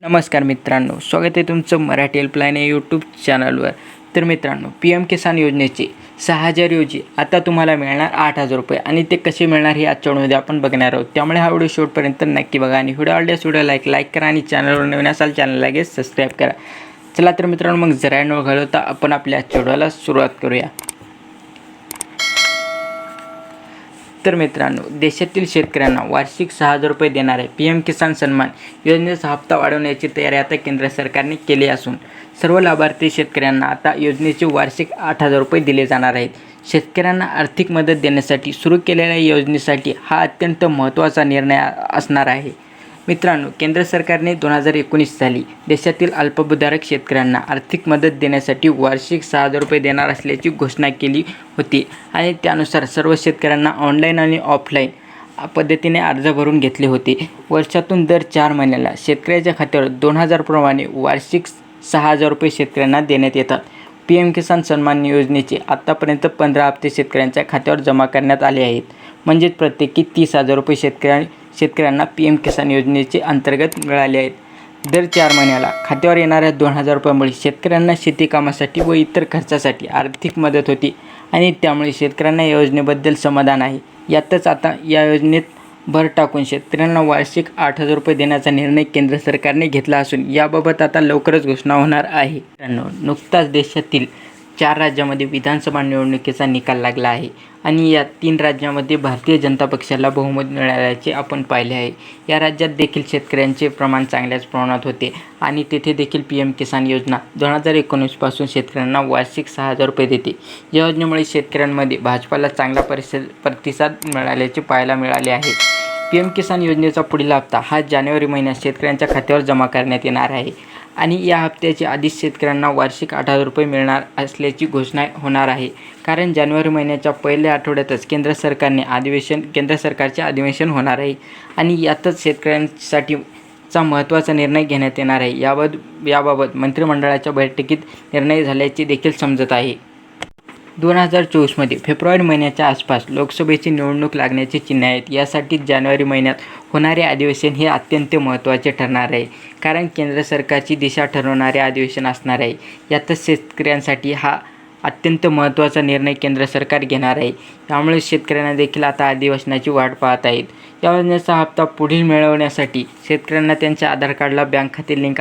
नमस्कार मित्रांनो, स्वागत आहे तुमचं मराठी हेल्पलाईन या यूट्यूब चॅनलवर। तर मित्रांनो, PM किसान योजनेचे 6,000 ऐवजी आता तुम्हाला मिळणार 8,000 रुपये आणि ते कसे मिळणार हे आजच्या व्हिडिओमध्ये आपण बघणार आहोत। त्यामुळे हा व्हिडिओ शेवटपर्यंत नक्की बघा आणि व्हिडिओ आवडल्यास व्हिडिओ लाईक करा आणि चॅनलवर नवीन असाल चॅनल लगेच सबस्क्राईब करा। चला तर मित्रांनो, मग जरा न घालवता आपण आपल्या आजच्या व्हिडिओला सुरुवात करूया। तर मित्रांनो, देशातील शेतकऱ्यांना वार्षिक 6,000 रुपये देणारे PM किसान सन्मान योजनेचा हप्ता वाढवण्याची तयारी आता केंद्र सरकारने केली असून सर्व लाभार्थी शेतकऱ्यांना आता योजनेचे वार्षिक 8,000 रुपये दिले जाणार आहेत। शेतकऱ्यांना आर्थिक मदत देण्यासाठी सुरू केलेल्या योजनेसाठी हा अत्यंत महत्त्वाचा निर्णय असणार आहे। मित्रांनो, केंद्र सरकारने 2019 साली देशातील अल्पभूधारक शेतकऱ्यांना आर्थिक मदत देण्यासाठी वार्षिक 6,000 रुपये देणार असल्याची घोषणा केली होती आणि त्यानुसार सर्व शेतकऱ्यांना ऑनलाईन आणि ऑफलाईन पद्धतीने अर्ज भरून घेतले होते। वर्षातून दर 4 महिन्याला शेतकऱ्याच्या खात्यावर 2,000 प्रमाणे वार्षिक 6,000 रुपये शेतकऱ्यांना देण्यात येतात। PM किसान सन्मान योजनेचे आतापर्यंत 15 हप्ते शेतकऱ्यांच्या खात्यावर जमा करण्यात आले आहेत, म्हणजेच प्रत्येकी 30,000 रुपये शेतकऱ्यांना PM किसान योजनेचे अंतर्गत मिळाले आहेत। दर 4 महिन्याला खात्यावर येणाऱ्या 2,000 रुपयामुळे शेतकऱ्यांना शेती कामासाठी व इतर खर्चासाठी आर्थिक मदत होती आणि त्यामुळे शेतकऱ्यांना या योजनेबद्दल समाधान आहे। यातच आता या योजनेत भर टाकून शेतकऱ्यांना वार्षिक 8,000 रुपये देण्याचा निर्णय केंद्र सरकारने घेतला असून याबाबत आता लवकरच घोषणा होणार आहे। मित्रांनो, नुकताच देशातील 4 राज्यांमध्ये विधानसभा निवडणुकीचा निकाल लागला आहे आणि या 3 राज्यांमध्ये भारतीय जनता पक्षाला बहुमत मिळाल्याचे आपण पाहिले आहे। या राज्यात देखील शेतकऱ्यांचे प्रमाण चांगल्याच प्रमाणात होते आणि तेथे देखील PM किसान योजना 2019 पासून शेतकऱ्यांना वार्षिक 6,000 रुपये देते। या योजनेमुळे शेतकऱ्यांमध्ये भाजपाला चांगला प्रतिसाद मिळाल्याचे पाहायला मिळाले आहे। PM किसान योजनेचा पुढील हप्ता हा जानेवारी महिन्यात शेतकऱ्यांच्या खात्यावर जमा करण्यात येणार आहे आणि या हप्त्याची आधीच शेतकऱ्यांना वार्षिक 8,000 रुपये मिळणार असल्याची घोषणा होणार आहे, कारण जानेवारी महिन्याच्या पहिल्या आठवड्यातच केंद्र सरकारचे अधिवेशन होणार आहे आणि यातच शेतकऱ्यांसाठी महत्त्वाचा निर्णय घेण्यात येणार आहे। याबाबत मंत्रिमंडळाच्या बैठकीत निर्णय झाल्याचे देखील समजत आहे। 2024 मध्ये फेब्रुवारी महिन्याच्या आसपास लोकसभेची निवडणूक लागण्याची चिन्हे आहेत। यासाठी जानेवारी महिन्यात होणारे अधिवेशन हे अत्यंत महत्त्वाचे ठरणार आहे, कारण केंद्र सरकारची दिशा ठरवणारे अधिवेशन असणार आहे। यातच शेतकऱ्यांसाठी हा अत्यंत महत्त्वाचा निर्णय केंद्र सरकार घेणार आहे। त्यामुळे शेतकऱ्यांना देखील आता अधिवेशनाची वाट पाहत आहेत। या योजनेचा हप्ता पुढील मिळवण्यासाठी शेतकऱ्यांना त्यांच्या आधार कार्डला बँक खाते लिंक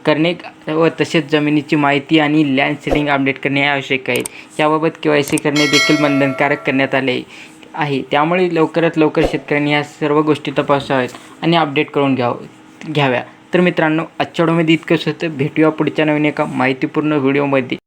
करणे व तसेच जमिनीची माहिती आणि लँड सीडिंग अपडेट करणे आवश्यक आहे। याबाबत KYC करणे देखील बंधनकारक करण्यात आले आहे। त्यामुळे लवकरात लवकर शेतकऱ्यांनी या सर्व गोष्टी तपासाव्यात आणि अपडेट करून घ्याव्या। तर मित्रांनो, आजच्या व्हिडिओमध्ये इतकंच होतं। भेटूया पुढच्या नवीन एका माहितीपूर्ण व्हिडिओमध्ये।